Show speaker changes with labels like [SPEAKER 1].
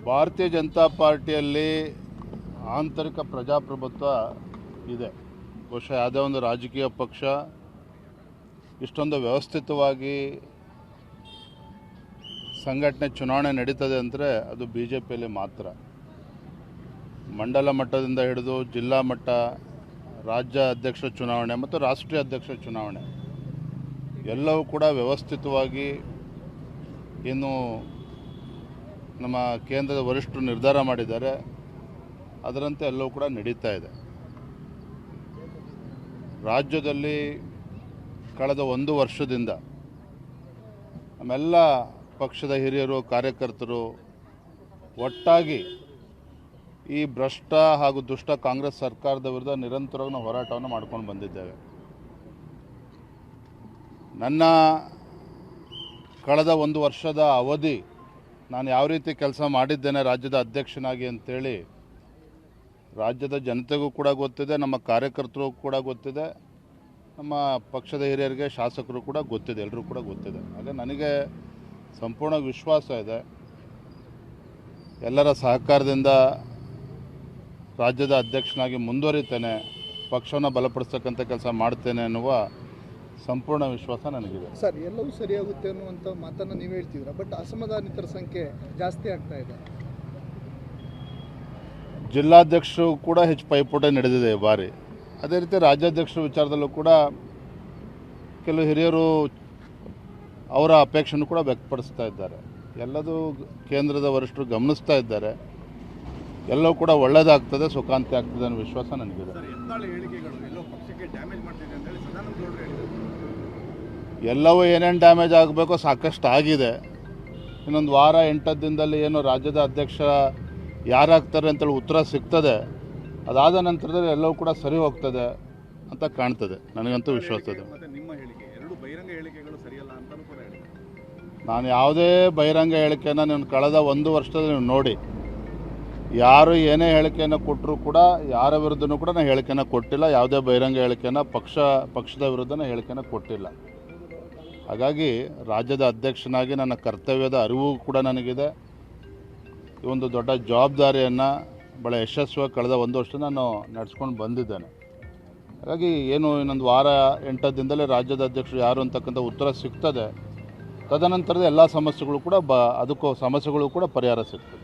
[SPEAKER 1] ಭಾರತೀಯ ಜನತಾ ಪಾರ್ಟಿಯಲ್ಲಿ ಆಂತರಿಕ ಪ್ರಜಾಪ್ರಭುತ್ವ ಇದೆ. ಬಹುಶಃ ಯಾವುದೇ ಒಂದು ರಾಜಕೀಯ ಪಕ್ಷ ಇಷ್ಟೊಂದು ವ್ಯವಸ್ಥಿತವಾಗಿ ಸಂಘಟನೆ ಚುನಾವಣೆ ನಡೀತದೆ ಅಂದರೆ ಅದು ಬಿ ಜೆ ಪಿಯಲ್ಲಿ ಮಾತ್ರ. ಮಂಡಲ ಮಟ್ಟದಿಂದ ಹಿಡಿದು ಜಿಲ್ಲಾ ಮಟ್ಟ, ರಾಜ್ಯ ಅಧ್ಯಕ್ಷ ಚುನಾವಣೆ ಮತ್ತು ರಾಷ್ಟ್ರೀಯ ಅಧ್ಯಕ್ಷ ಚುನಾವಣೆ ಎಲ್ಲವೂ ಕೂಡ ವ್ಯವಸ್ಥಿತವಾಗಿ ಏನು ನಮ್ಮ ಕೇಂದ್ರದ ವರಿಷ್ಠರು ನಿರ್ಧಾರ ಮಾಡಿದ್ದಾರೆ ಅದರಂತೆ ಎಲ್ಲವೂ ಕೂಡ ನಡೀತಾ ಇದೆ. ರಾಜ್ಯದಲ್ಲಿ ಕಳೆದ 1 ವರ್ಷದಿಂದ ನಮ್ಮೆಲ್ಲ ಪಕ್ಷದ ಹಿರಿಯರು, ಕಾರ್ಯಕರ್ತರು ಒಟ್ಟಾಗಿ ಈ ಭ್ರಷ್ಟ ಹಾಗೂ ದುಷ್ಟ ಕಾಂಗ್ರೆಸ್ ಸರ್ಕಾರದ ವಿರುದ್ಧ ನಿರಂತರವಾಗಿ ನಾವು ಹೋರಾಟವನ್ನು ಮಾಡ್ಕೊಂಡು ಬಂದಿದ್ದೇವೆ. ನನ್ನ ಕಳೆದ 1 ವರ್ಷದ ಅವಧಿ ನಾನು ಯಾವ ರೀತಿ ಕೆಲಸ ಮಾಡಿದ್ದೇನೆ ರಾಜ್ಯದ ಅಧ್ಯಕ್ಷನಾಗಿ ಅಂತೇಳಿ ರಾಜ್ಯದ ಜನತೆಗೂ ಕೂಡ ಗೊತ್ತಿದೆ, ನಮ್ಮ ಕಾರ್ಯಕರ್ತರಿಗೂ ಕೂಡ ಗೊತ್ತಿದೆ, ನಮ್ಮ ಪಕ್ಷದ ಹಿರಿಯರಿಗೆ, ಶಾಸಕರು ಕೂಡ ಗೊತ್ತಿದೆ, ಎಲ್ಲರೂ ಕೂಡ ಗೊತ್ತಿದೆ. ಹಾಗೆ ನನಗೆ ಸಂಪೂರ್ಣ ವಿಶ್ವಾಸ ಇದೆ, ಎಲ್ಲರ ಸಹಕಾರದಿಂದ ರಾಜ್ಯದ ಅಧ್ಯಕ್ಷನಾಗಿ ಮುಂದುವರಿತೇನೆ, ಪಕ್ಷವನ್ನು ಬಲಪಡಿಸ್ತಕ್ಕಂಥ ಕೆಲಸ ಮಾಡ್ತೇನೆ ಅನ್ನುವ ಸಂಪೂರ್ಣ ವಿಶ್ವಾಸ ನನಗಿದೆ.
[SPEAKER 2] ಸರ್, ಎಲ್ಲವೂ ಸರಿಯಾಗುತ್ತೆ ಅನ್ನುವಂಥ ಮಾತನ್ನು ನೀವು ಹೇಳ್ತಿದ್ದೀರಾ, ಬಟ್ ಅಸಮಾಧಾನಿತರ ಸಂಖ್ಯೆ ಜಾಸ್ತಿ ಆಗ್ತಾ ಇದೆ.
[SPEAKER 1] ಜಿಲ್ಲಾಧ್ಯಕ್ಷರು ಕೂಡ ಹೆಚ್ಚು ಪೈಪೋಟಿ ನಡೆದಿದೆ ಈ ಬಾರಿ. ಅದೇ ರೀತಿ ರಾಜ್ಯಾಧ್ಯಕ್ಷರ ವಿಚಾರದಲ್ಲೂ ಕೂಡ ಕೆಲವು ಹಿರಿಯರು ಅವರ ಅಪೇಕ್ಷೆಯನ್ನು ಕೂಡ ವ್ಯಕ್ತಪಡಿಸ್ತಾ ಇದ್ದಾರೆ. ಎಲ್ಲದೂ ಕೇಂದ್ರದ ವರಿಷ್ಠರು ಗಮನಿಸ್ತಾ ಇದ್ದಾರೆ. ಎಲ್ಲವೂ ಕೂಡ ಒಳ್ಳೆಯದಾಗ್ತದೆ, ಸುಖಾಂತಿ ಆಗ್ತದೆ ಅನ್ನೋ ವಿಶ್ವಾಸ ನನಗಿದೆ. ಎಲ್ಲವೂ ಏನೇನು ಡ್ಯಾಮೇಜ್ ಆಗಬೇಕೋ ಸಾಕಷ್ಟು ಆಗಿದೆ. ಇನ್ನೊಂದು ವಾರ 8 ದಿನದಲ್ಲಿ ಏನು ರಾಜ್ಯದ ಅಧ್ಯಕ್ಷ ಯಾರಾಗ್ತಾರೆ ಅಂತೇಳಿ ಉತ್ತರ ಸಿಗ್ತದೆ. ಅದಾದ ನಂತರದಲ್ಲಿ ಎಲ್ಲವೂ ಕೂಡ ಸರಿ ಹೋಗ್ತದೆ ಅಂತ ಕಾಣ್ತದೆ, ನನಗಂತೂ ವಿಶ್ವಾಸ ಇದೆ. ನಾನು ಯಾವುದೇ ಬಹಿರಂಗ ಹೇಳಿಕೆಯನ್ನು ನೀವು ಕಳೆದ 1 ವರ್ಷದಲ್ಲಿ ನೀವು ನೋಡಿ, ಯಾರು ಏನೇ ಹೇಳಿಕೆಯನ್ನು ಕೊಟ್ಟರೂ ಕೂಡ ಯಾರ ವಿರುದ್ಧನೂ ಕೂಡ ನಾನು ಹೇಳಿಕೆಯನ್ನು ಕೊಟ್ಟಿಲ್ಲ. ಯಾವುದೇ ಬಹಿರಂಗ ಹೇಳಿಕೆಯನ್ನು ಪಕ್ಷದ ವಿರುದ್ಧ ಹೇಳಿಕೆಯನ್ನು ಕೊಟ್ಟಿಲ್ಲ. ಹಾಗಾಗಿ ರಾಜ್ಯದ ಅಧ್ಯಕ್ಷನಾಗಿ ನನ್ನ ಕರ್ತವ್ಯದ ಅರಿವು ಕೂಡ ನನಗಿದೆ. ಈ ಒಂದು ದೊಡ್ಡ ಜವಾಬ್ದಾರಿಯನ್ನು ಭಾಳ ಯಶಸ್ವಿಯಾಗಿ ಕಳೆದ 1 ವರ್ಷ ನಾನು ನಡೆಸ್ಕೊಂಡು ಬಂದಿದ್ದೇನೆ. ಹಾಗಾಗಿ ಏನು ಇನ್ನೊಂದು ವಾರ 8 ದಿನದಲ್ಲಿ ರಾಜ್ಯದ ಅಧ್ಯಕ್ಷರು ಯಾರು ಅಂತಕ್ಕಂಥ ಉತ್ತರ ಸಿಗ್ತದೆ. ತದನಂತರದ ಎಲ್ಲ ಸಮಸ್ಯೆಗಳು ಕೂಡ ಅದಕ್ಕೂ ಸಮಸ್ಯೆಗಳು ಕೂಡ ಪರಿಹಾರ ಸಿಗ್ತದೆ.